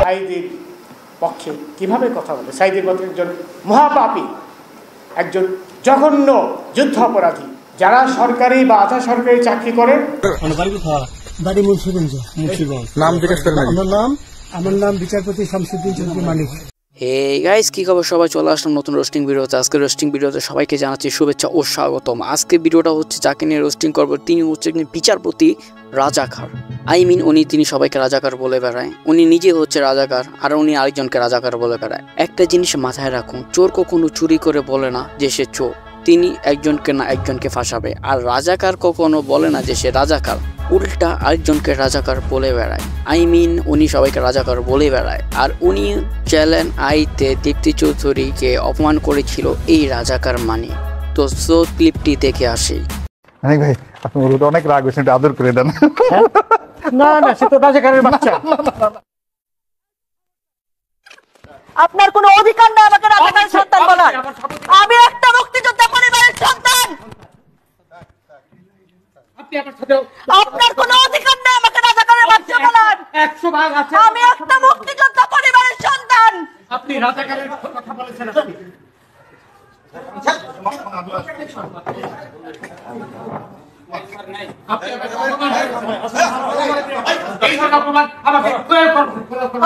সাঈদীর পক্ষে কিভাবে কথা বলে? সাঈদীর মতো একজন মহাপাপী, একজন জঘন্য যুদ্ধ অপরাধী, যারা সরকারি বা আধা সরকারি চাকরি করেন। আমার নাম বিচারপতি শামসুদ্দিন চৌধুরী মানিক। হে গাইস, কি খবর সবাই? চলে আসলাম নতুন রোস্টিং ভিডিওতে। আজকে রোস্টিং ভিডিওতে সবাইকে জানাচ্ছি শুভেচ্ছা ও স্বাগতম। আজকে ভিডিওটা হচ্ছে যাকে নিয়ে রোস্টিং করবো তিনি হচ্ছে বিচারপতি রাজাকার। তিনি সবাইকে রাজাকার বলে বেড়ায়। উনি নিজে হচ্ছে রাজাকার আর উনি আরেকজনকে রাজাকার বলে বেড়ায়। একটা জিনিস মাথায় রাখুন, চোর কখনো চুরি করে বলে না যে সে চোর, তিনি একজনকে না একজনকে ফাঁসাবে। আর রাজাকার কখনো বলে না যে সে রাজাকার, উল্টা আরেকজনকে রাজাকার বলে বেড়ায়। উনি সবাইকে রাজাকার বলে বেড়ায়। আর উনি চ্যানেল আইতে দীপ্তি চৌধুরীকে অপমান করেছিল এই রাজাকার মানে। তো সো ক্লিপটি দেখে আসি। ভাই আপনি অনেক রাগ হয়েছেন, আদর করে দেন। না না, সে তো রাজাকারের বাচ্চা। আপনার কোনো অধিকার নেই আমাকে রাজাকারের সন্তান বলার। আমি একটা মুক্তিযোদ্ধা পরিবারের সন্তান। আপনার কোনো অধিকার নেই আমাকে রাজাকারের বাচ্চা বলার। 100 ভাগ আছে। আমি একটা মুক্তিযোদ্ধা পরিবারের সন্তান। আপনি রাজাকারের কথা বলেছেন।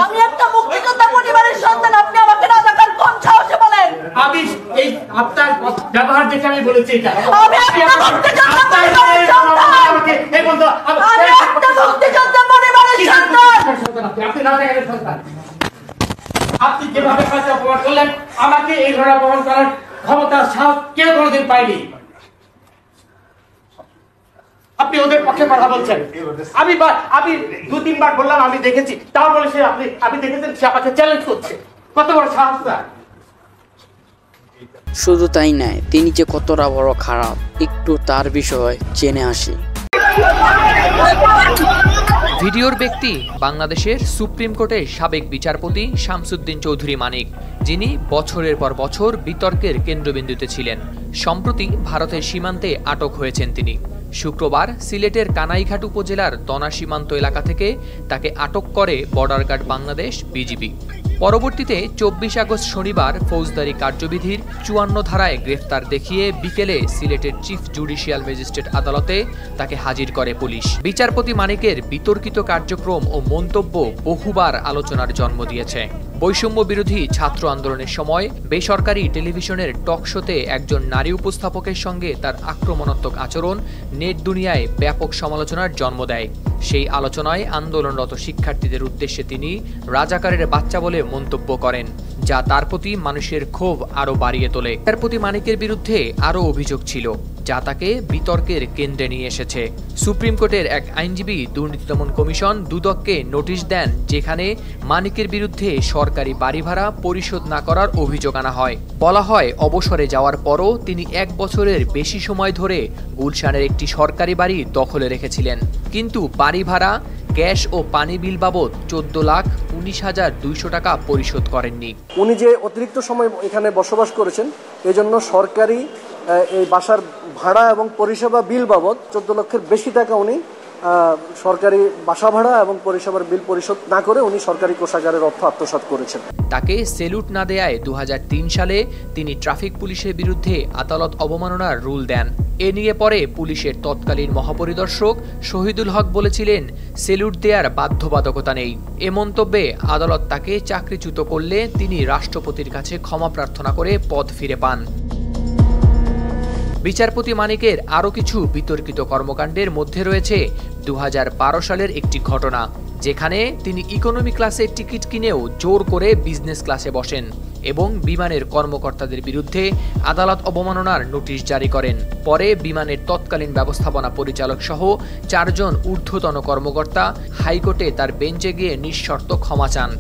আমি একটা মুক্তিযোদ্ধা পরিবারের সন্তান, আপনি আমাকে রাজাকার কোন সাহসে বলেন? আমি এই আপনার ব্যবহার দেখে আমি বলেছি এটা। আমি একটা মুক্তিযোদ্ধা পরিবারের সন্তান। আমি একটা মুক্তিযোদ্ধা পরিবারের সন্তান। আপনি রাজাকারের সন্তান। আপনি যেভাবে কাছে অপমান করলেন, আমাকে এই ধরনের অপমান করার ক্ষমতা সাহস কেউ কোনোদিন পায়নি। আপনি ওদের পক্ষে কথা বলছেন। আমি 2-3 বার বললাম আমি দেখেছি, তাও বলে সে আপনি দেখেছেন সে আমাকে চ্যালেঞ্জ করছে। কত বড় সাহস তার! শুধু তাই নয়, তিনি যে কতটা বড় খারাপ একটু তার বিষয় জেনে আসি। ভিডিওর ব্যক্তি বাংলাদেশের সুপ্রিম কোর্টের সাবেক বিচারপতি শামসুদ্দিন চৌধুরী মানিক, যিনি বছরের পর বছর বিতর্কের কেন্দ্রবিন্দুতে ছিলেন। সম্প্রতি ভারতের সীমান্তে আটক হয়েছেন তিনি। শুক্রবার সিলেটের কানাইঘাট উপজেলার দনা সীমান্ত এলাকা থেকে তাকে আটক করে বর্ডার গার্ড বাংলাদেশ বিজিবি। পরবর্তীতে 24 আগস্ট শনিবার ফৌজদারি কার্যবিধির 54 ধারায় গ্রেফতার দেখিয়ে বিকেলে সিলেটের চিফ জুডিশিয়াল ম্যাজিস্ট্রেট আদালতে তাকে হাজির করে পুলিশ। বিচারপতি মানিকের বিতর্কিত কার্যক্রম ও মন্তব্য বহুবার আলোচনার জন্ম দিয়েছে। বৈষম্য বিরোধী ছাত্র আন্দোলনের সময় বেসরকারি টেলিভিশনের টক শোতে একজন নারী উপস্থাপকের সঙ্গে তার আক্রমণাত্মক আচরণ নেট দুনিয়ায় ব্যাপক সমালোচনার জন্ম দেয়। সেই আলোচনায় আন্দোলনরত শিক্ষার্থীদের উদ্দেশ্যে তিনি রাজাকারের বাচ্চা বলে মন্তব্য করেন, যা তার প্রতি মানুষের ক্ষোভ আরও বাড়িয়ে তোলে। বিচারপতি মানিকের বিরুদ্ধে আরও অভিযোগ ছিল, যা তাকে বিতর্কের কেন্দ্রে নিয়ে এসেছে। সুপ্রিম কোর্টের এক আইনজীবী দুর্নীতি দমন কমিশন দুদককে নোটিশ দেন, যেখানে মানিকের বিরুদ্ধে সরকারি বাড়ি ভাড়া পরিশোধ না করার অভিযোগ আনা হয়। বলা হয়, অবসরে যাওয়ার পরও তিনি 1 বছরের বেশি সময় ধরে গুলশানের একটি সরকারি বাড়ি দখলে রেখেছিলেন, কিন্তু বাড়ি ভাড়া, গ্যাস ও পানি বিল বাবদ 14,19,200 টাকা পরিশোধ করেননি। উনি যে অতিরিক্ত সময় এখানে বসবাস করেছেন, এজন্য সরকারি এই বাসার ভাড়া এবং পরিষেবা বিল বাবদ 14 লক্ষের বেশি টাকা উনি সরকারি বাসা ভাড়া এবং পরিষেবার বিল পরিশোধ না করে উনি সরকারি কোষাগারের অর্থ আত্মসাৎ করেছেন। তাকে সেলুট না দেয়ায় 2003 সালে তিনি ট্রাফিক পুলিশের বিরুদ্ধে আদালত অবমাননার রুল দেন। এ নিয়ে পরে পুলিশের তৎকালীন মহাপরিদর্শক শহীদুল হক বলেছিলেন, সেলুট দেওয়ার বাধ্যবাধকতা নেই। এ মন্তব্যে আদালত তাকে চাকরিচ্যুত করলে তিনি রাষ্ট্রপতির কাছে ক্ষমা প্রার্থনা করে পদ ফিরে পান। বিচারপতি মানিকের আরও কিছু বিতর্কিত কর্মকাণ্ডের মধ্যে রয়েছে 2012 সালের একটি ঘটনা, যেখানে তিনি ইকোনমি ক্লাসের টিকিট কিনেও জোর করে বিজনেস ক্লাসে বসেন এবং বিমানের কর্মকর্তাদের বিরুদ্ধে আদালত অবমাননার নোটিশ জারি করেন। পরে বিমানের তৎকালীন ব্যবস্থাপনা পরিচালক সহ 4 জন ঊর্ধ্বতন কর্মকর্তা হাইকোর্টে তার বেঞ্চে গিয়ে নিঃশর্ত ক্ষমা চান।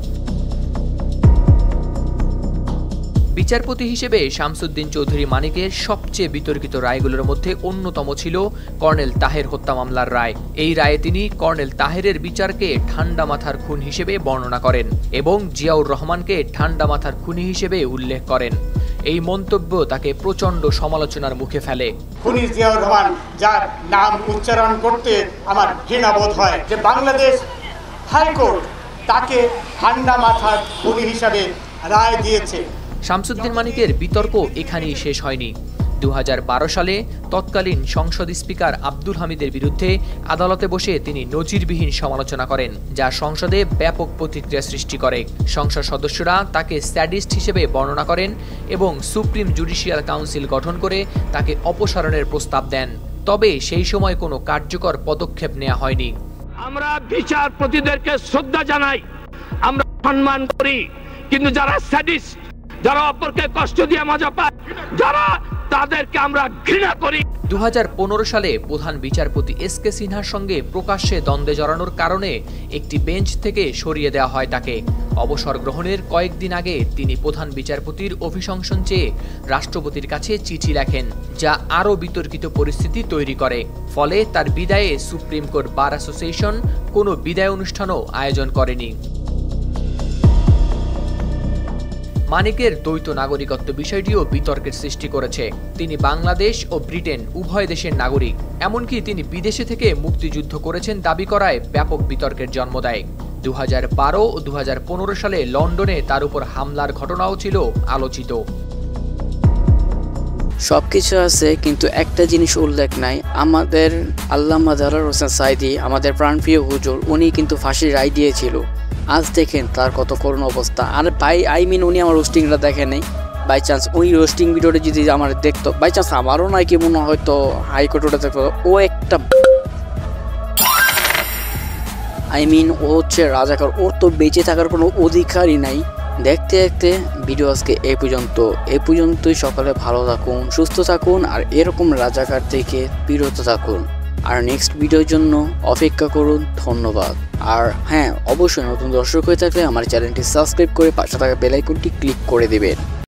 বিচারপতি হিসেবে শামসুদ্দিন চৌধুরী মানিকের সবচেয়ে বিতর্কিত রায়গুলোর মধ্যে অন্যতম ছিল কর্নেল তাহের হত্যা মামলার রায়। এই রায়ে তিনি কর্নেল তাহেরের বিচারকে ঠান্ডা মাথার খুন হিসেবে বর্ণনা করেন এবং জিয়াউর রহমানকে ঠান্ডা মাথার খুনি হিসেবে উল্লেখ করেন। এই মন্তব্য তাকে প্রচণ্ড সমালোচনার মুখে ফেলে। খুনি জিয়াউর রহমান, যার নাম উচ্চারণ করতে আমার ঘৃণা বোধ হয়, যে বাংলাদেশ হাইকোর্ট তাকে ঠান্ডা মাথার খুনি হিসাবে রায় দিয়েছে। শামসুদ্দিন মানিকের বিতর্ক এখানেই শেষ হয়নি। 2012 সালে তৎকালীন সংসদ স্পিকার আব্দুল হামিদের বিরুদ্ধে আদালতে বসে তিনি নজিরবিহীন সমালোচনা করেন, যা সংসদে ব্যাপক প্রতিক্রিয়া সৃষ্টি করে। সংসদ সদস্যরা তাকে স্যাডিস্ট হিসেবে বর্ণনা করেন এবং সুপ্রিম জুডিশিয়াল কাউন্সিল গঠন করে তাকে অপসারণের প্রস্তাব দেন। তবে সেই সময় কোনো কার্যকর পদক্ষেপ নেওয়া হয়নি। আমরা বিচারপতিদেরকে শ্রদ্ধা জানাই, আমরা সম্মান করি, কিন্তু যারা স্যাডিস্ট, যারা অপরকে কষ্ট দিয়ে মজা পায়, যারা তাদেরকে আমরা ঘৃণা করি। 2015 সালে প্রধান বিচারপতি এস.কে. সিনহার সঙ্গে প্রকাশ্যে দ্বন্দ্বে জড়ানোর কারণে একটি বেঞ্চ থেকে সরিয়ে দেওয়া হয় তাকে। অবসর গ্রহণের কয়েকদিন আগে তিনি প্রধান বিচারপতির অভিশংসন চেয়ে রাষ্ট্রপতির কাছে চিঠি লেখেন, যা আরও বিতর্কিত পরিস্থিতি তৈরি করে। ফলে তার বিদায়ে সুপ্রিম কোর্ট বার অ্যাসোসিয়েশন কোনো বিদায় অনুষ্ঠানও আয়োজন করেনি। মানিকের দ্বৈত নাগরিকত্ব বিষয়টিও বিতর্কের সৃষ্টি করেছে। তিনি বাংলাদেশ ও ব্রিটেন উভয় দেশের নাগরিক, এমনকি তিনি বিদেশে থেকে মুক্তিযুদ্ধ করেছেন দাবি করায় ব্যাপক বিতর্কের জন্ম দেয়। 2012 ও 2015 সালে লন্ডনে তার উপর হামলার ঘটনাও ছিল আলোচিত। সবকিছু আছে, কিন্তু একটা জিনিস উল্লেখ নাই। আমাদের আল্লামা দেলোয়ার হোসেন সাঈদী, আমাদের প্রাণপ্রিয় হুজুর, উনি কিন্তু ফাঁসির রায় দিয়েছিল। আজ দেখেন তার কত করুণ অবস্থা। আর উনি আমার রোস্টিংটা দেখে নেই। বাই চান্স ওই রোস্টিং ভিডিওটা যদি আমার দেখতো, বাই চান্স আমারও নয় কি মনে হয়তো হাইকোর্টে দেখতো, ও একটা ও হচ্ছে রাজাকার, ওর তো বেঁচে থাকার কোনো অধিকারই নাই। দেখতে দেখতে ভিডিও আজকে এই পর্যন্তই। সকালে ভালো থাকুন, সুস্থ থাকুন, আর এরকম রাজাকার থেকে বিরত থাকুন। আর নেক্সট ভিডিওর জন্য অপেক্ষা করুন। ধন্যবাদ। আর হ্যাঁ, অবশ্যই নতুন দর্শক হয়ে থাকলে আমার চ্যানেলটি সাবস্ক্রাইব করে পাশে থাকা বেল আইকনটি ক্লিক করে দেবেন।